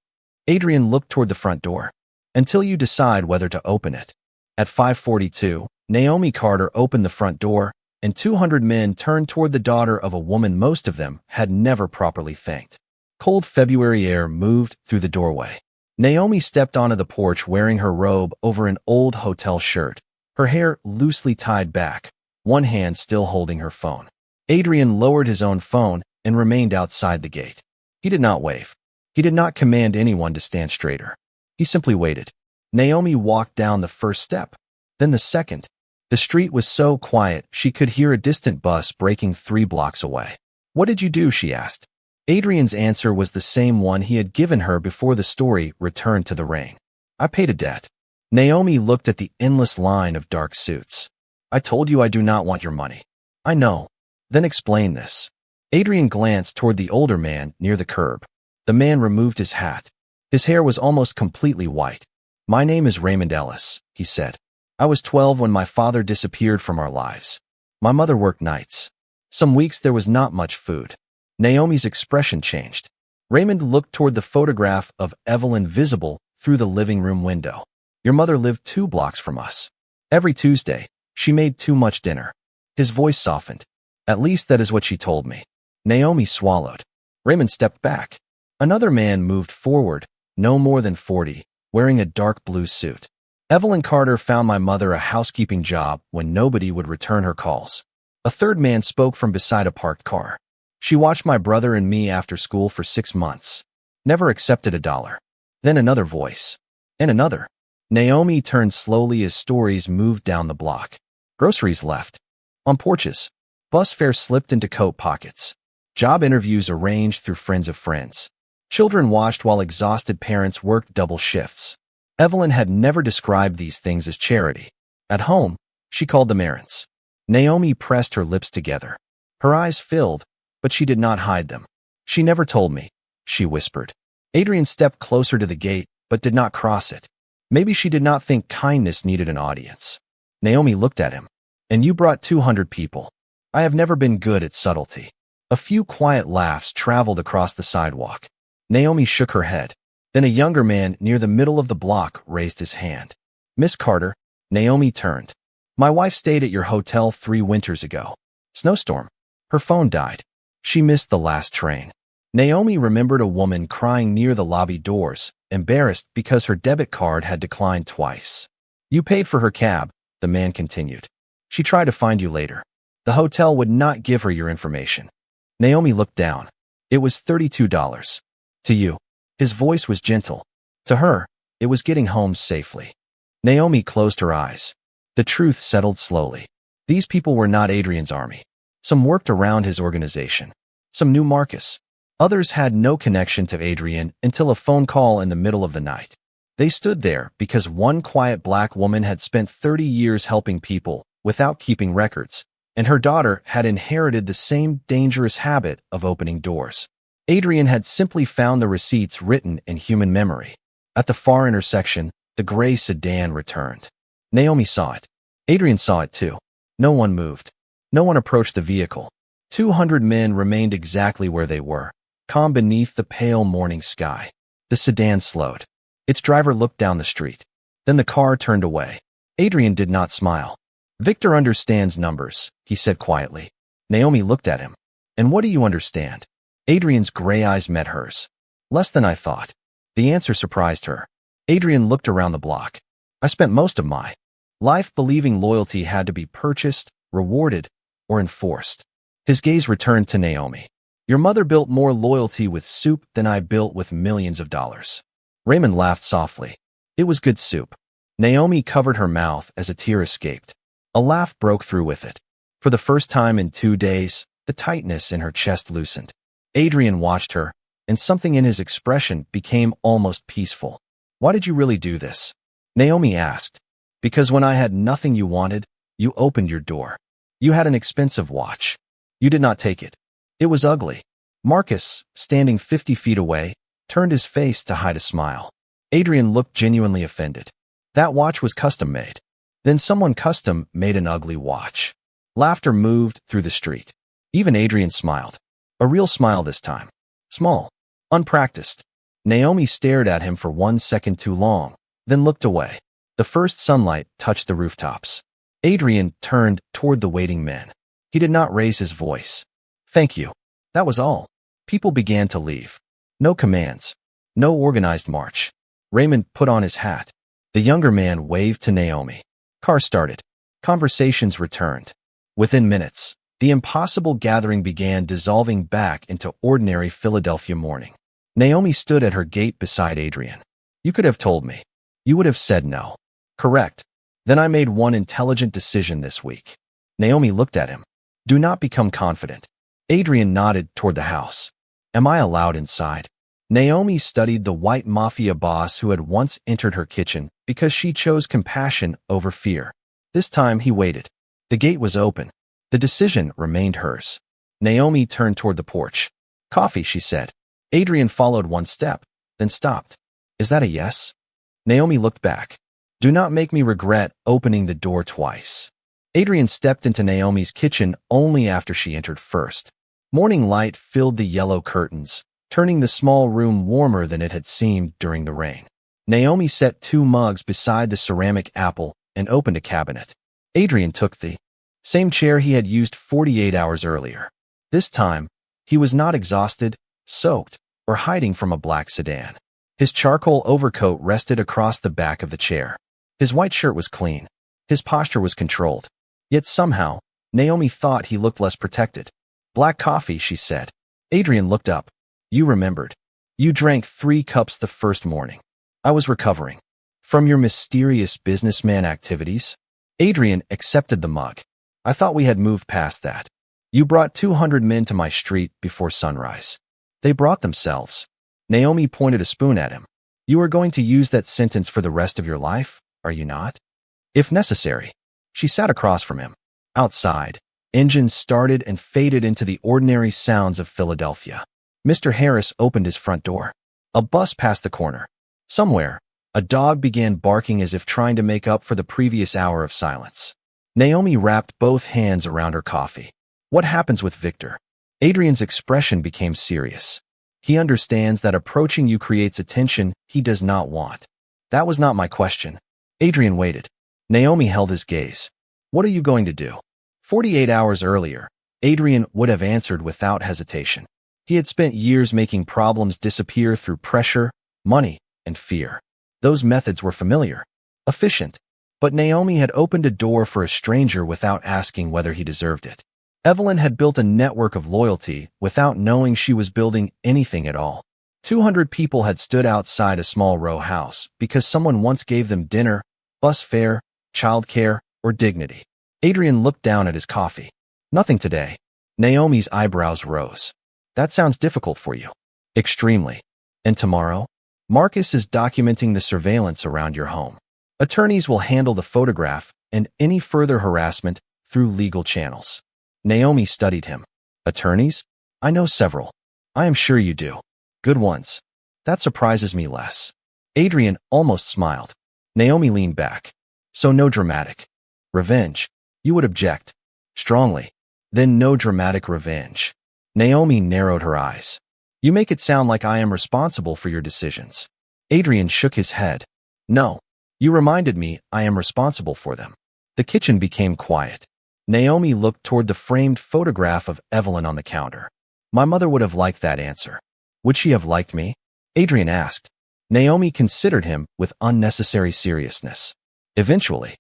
Adrian looked toward the front door. "Until you decide whether to open it." At 5:42, Naomi Carter opened the front door, and 200 men turned toward the daughter of a woman most of them had never properly thanked. Cold February air moved through the doorway. Naomi stepped onto the porch wearing her robe over an old hotel shirt, her hair loosely tied back, one hand still holding her phone. Adrian lowered his own phone and remained outside the gate. He did not wave. He did not command anyone to stand straighter. He simply waited. Naomi walked down the first step, then the second. The street was so quiet she could hear a distant bus braking 3 blocks away. "What did you do?" she asked. Adrian's answer was the same one he had given her before the story returned to the rain. "I paid a debt." Naomi looked at the endless line of dark suits. "I told you I do not want your money." "I know." "Then explain this." Adrian glanced toward the older man near the curb. The man removed his hat. His hair was almost completely white. "My name is Raymond Ellis," he said. "I was 12 when my father disappeared from our lives. My mother worked nights. Some weeks there was not much food." Naomi's expression changed. Raymond looked toward the photograph of Evelyn visible through the living room window. "Your mother lived 2 blocks from us. Every Tuesday, she made too much dinner." His voice softened. "At least that is what she told me." Naomi swallowed. Raymond stepped back. Another man moved forward, no more than 40, wearing a dark blue suit. "Evelyn Carter found my mother a housekeeping job when nobody would return her calls." A third man spoke from beside a parked car. "She watched my brother and me after school for 6 months. Never accepted a dollar." Then another voice. And another. Naomi turned slowly as stories moved down the block. Groceries left on porches. Bus fare slipped into coat pockets. Job interviews arranged through friends of friends. Children watched while exhausted parents worked double shifts. Evelyn had never described these things as charity. At home, she called them errands. Naomi pressed her lips together. Her eyes filled, but she did not hide them. "She never told me," she whispered. Adrian stepped closer to the gate, but did not cross it. Maybe she did not think kindness needed an audience. Naomi looked at him. "And you brought 200 people. I have never been good at subtlety." A few quiet laughs traveled across the sidewalk. Naomi shook her head. Then a younger man near the middle of the block raised his hand. "Miss Carter." Naomi turned. "My wife stayed at your hotel 3 winters ago. Snowstorm. Her phone died. She missed the last train." Naomi remembered a woman crying near the lobby doors, embarrassed because her debit card had declined twice. "You paid for her cab," the man continued. "She tried to find you later. The hotel would not give her your information." Naomi looked down. It was $32. "To you." His voice was gentle. To her, it was getting home safely. Naomi closed her eyes. The truth settled slowly. These people were not Adrian's army. Some worked around his organization. Some knew Marcus. Others had no connection to Adrian until a phone call in the middle of the night. They stood there because one quiet black woman had spent 30 years helping people without keeping records, and her daughter had inherited the same dangerous habit of opening doors. Adrian had simply found the receipts written in human memory. At the far intersection, the gray sedan returned. Naomi saw it. Adrian saw it too. No one moved. No one approached the vehicle. 200 men remained exactly where they were, calm beneath the pale morning sky. The sedan slowed. Its driver looked down the street. Then the car turned away. Adrian did not smile. "Victor understands numbers," he said quietly. Naomi looked at him. "And what do you understand?" Adrian's gray eyes met hers. "Less than I thought." The answer surprised her. Adrian looked around the block. "I spent most of my life believing loyalty had to be purchased, rewarded, or enforced. His gaze returned to Naomi. Your mother built more loyalty with soup than I built with millions of dollars. Raymond laughed softly. It was good soup. Naomi covered her mouth as a tear escaped. A laugh broke through with it. For the first time in 2 days, the tightness in her chest loosened. Adrian watched her, and something in his expression became almost peaceful. Why did you really do this? Naomi asked. Because when I had nothing you wanted, you opened your door. You had an expensive watch. You did not take it. It was ugly. Marcus, standing 50 feet away, turned his face to hide a smile. Adrian looked genuinely offended. That watch was custom-made. Then someone custom-made an ugly watch. Laughter moved through the street. Even Adrian smiled. A real smile this time. Small. Unpracticed. Naomi stared at him for 1 second too long, then looked away. The first sunlight touched the rooftops. Adrian turned toward the waiting men. He did not raise his voice. Thank you. That was all. People began to leave. No commands. No organized march. Raymond put on his hat. The younger man waved to Naomi. Car started. Conversations returned. Within minutes, the impossible gathering began dissolving back into ordinary Philadelphia morning. Naomi stood at her gate beside Adrian. You could have told me. You would have said no. Correct. Then I made one intelligent decision this week. Naomi looked at him. Do not become confident. Adrian nodded toward the house. Am I allowed inside? Naomi studied the white Mafia boss who had once entered her kitchen because she chose compassion over fear. This time he waited. The gate was open. The decision remained hers. Naomi turned toward the porch. Coffee, she said. Adrian followed 1 step, then stopped. Is that a yes? Naomi looked back. Do not make me regret opening the door twice. Adrian stepped into Naomi's kitchen only after she entered first. Morning light filled the yellow curtains, turning the small room warmer than it had seemed during the rain. Naomi set 2 mugs beside the ceramic apple and opened a cabinet. Adrian took the same chair he had used 48 hours earlier. This time, he was not exhausted, soaked, or hiding from a black sedan. His charcoal overcoat rested across the back of the chair. His white shirt was clean. His posture was controlled. Yet somehow, Naomi thought he looked less protected. Black coffee, she said. Adrian looked up. You remembered. You drank 3 cups the first morning. I was recovering. From your mysterious businessman activities? Adrian accepted the mug. I thought we had moved past that. You brought 200 men to my street before sunrise. They brought themselves. Naomi pointed a spoon at him. You are going to use that sentence for the rest of your life, are you not? If necessary. She sat across from him. Outside, engines started and faded into the ordinary sounds of Philadelphia. Mr. Harris opened his front door. A bus passed the corner. Somewhere, a dog began barking as if trying to make up for the previous hour of silence. Naomi wrapped both hands around her coffee. What happens with Victor? Adrian's expression became serious. He understands that approaching you creates attention he does not want. That was not my question. Adrian waited. Naomi held his gaze. What are you going to do? 48 hours earlier, Adrian would have answered without hesitation. He had spent years making problems disappear through pressure, money, and fear. Those methods were familiar, efficient. But Naomi had opened a door for a stranger without asking whether he deserved it. Evelyn had built a network of loyalty without knowing she was building anything at all. 200 people had stood outside a small row house because someone once gave them dinner, bus fare, childcare, or dignity. Adrian looked down at his coffee. Nothing today. Naomi's eyebrows rose. That sounds difficult for you. Extremely. And tomorrow? Marcus is documenting the surveillance around your home. Attorneys will handle the photograph and any further harassment through legal channels. Naomi studied him. Attorneys? I know several. I am sure you do. Good ones. That surprises me less. Adrian almost smiled. Naomi leaned back. So no dramatic revenge. You would object. Strongly. Then no dramatic revenge. Naomi narrowed her eyes. You make it sound like I am responsible for your decisions. Adrian shook his head. No. You reminded me I am responsible for them. The kitchen became quiet. Naomi looked toward the framed photograph of Evelyn on the counter. My mother would have liked that answer. Would she have liked me? Adrian asked. Naomi considered him with unnecessary seriousness. Eventually,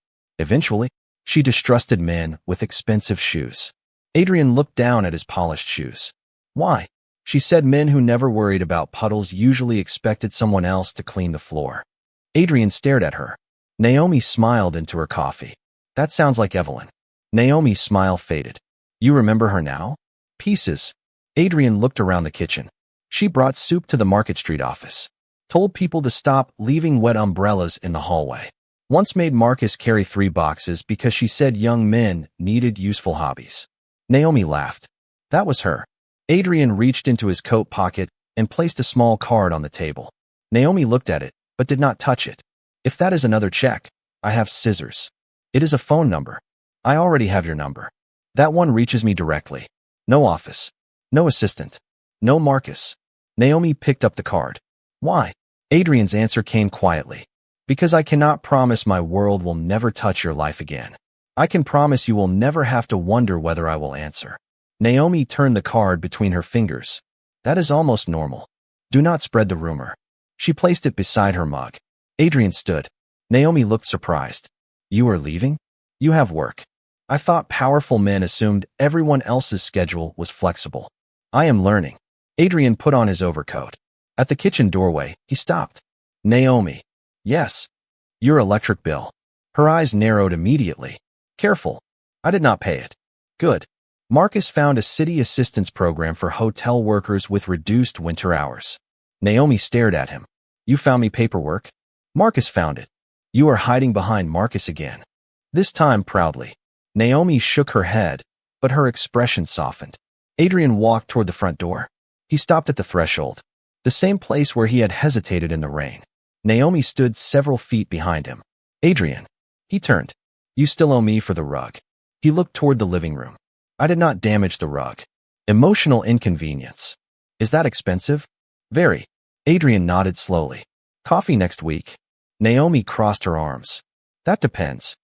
she distrusted men with expensive shoes. Adrian looked down at his polished shoes. Why? She said men who never worried about puddles usually expected someone else to clean the floor. Adrian stared at her. Naomi smiled into her coffee. That sounds like Evelyn. Naomi's smile faded. You remember her now? Pieces. Adrian looked around the kitchen. She brought soup to the Market Street office. Told people to stop leaving wet umbrellas in the hallway. Once made Marcus carry 3 boxes because she said young men needed useful hobbies. Naomi laughed. That was her. Adrian reached into his coat pocket and placed a small card on the table. Naomi looked at it, but did not touch it. If that is another check, I have scissors. It is a phone number. I already have your number. That one reaches me directly. No office. No assistant. No Marcus. Naomi picked up the card. Why? Adrian's answer came quietly. Because I cannot promise my world will never touch your life again. I can promise you will never have to wonder whether I will answer. Naomi turned the card between her fingers. That is almost normal. Do not spread the rumor. She placed it beside her mug. Adrian stood. Naomi looked surprised. You are leaving? You have work. I thought powerful men assumed everyone else's schedule was flexible. I am learning. Adrian put on his overcoat. At the kitchen doorway, he stopped. Naomi. Yes. Your electric bill. Her eyes narrowed immediately. Careful. I did not pay it. Good. Marcus found a city assistance program for hotel workers with reduced winter hours. Naomi stared at him. You found me paperwork? Marcus found it. You are hiding behind Marcus again. This time proudly. Naomi shook her head, but her expression softened. Adrian walked toward the front door. He stopped at the threshold, the same place where he had hesitated in the rain. Naomi stood several feet behind him. Adrian. He turned. You still owe me for the rug. He looked toward the living room. I did not damage the rug. Emotional inconvenience. Is that expensive? Very. Adrian nodded slowly. Coffee next week. Naomi crossed her arms. That depends.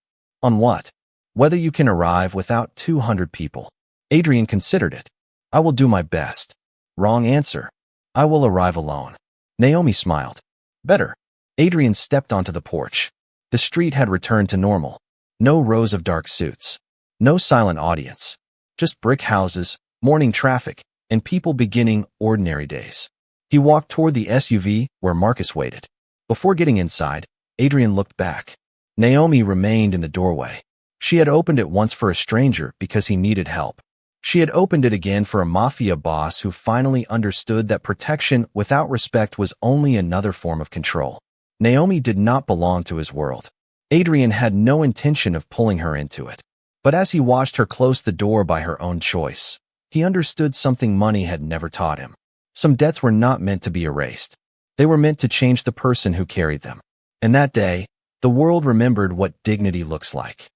On what? Whether you can arrive without 200 people. Adrian considered it. I will do my best. Wrong answer. I will arrive alone. Naomi smiled. Better. Adrian stepped onto the porch. The street had returned to normal. No rows of dark suits. No silent audience. Just brick houses, morning traffic, and people beginning ordinary days. He walked toward the SUV where Marcus waited. Before getting inside, Adrian looked back. Naomi remained in the doorway. She had opened it once for a stranger because he needed help. She had opened it again for a Mafia boss who finally understood that protection without respect was only another form of control. Naomi did not belong to his world. Adrian had no intention of pulling her into it. But as he watched her close the door by her own choice, he understood something money had never taught him. Some debts were not meant to be erased. They were meant to change the person who carried them. And that day, the world remembered what dignity looks like.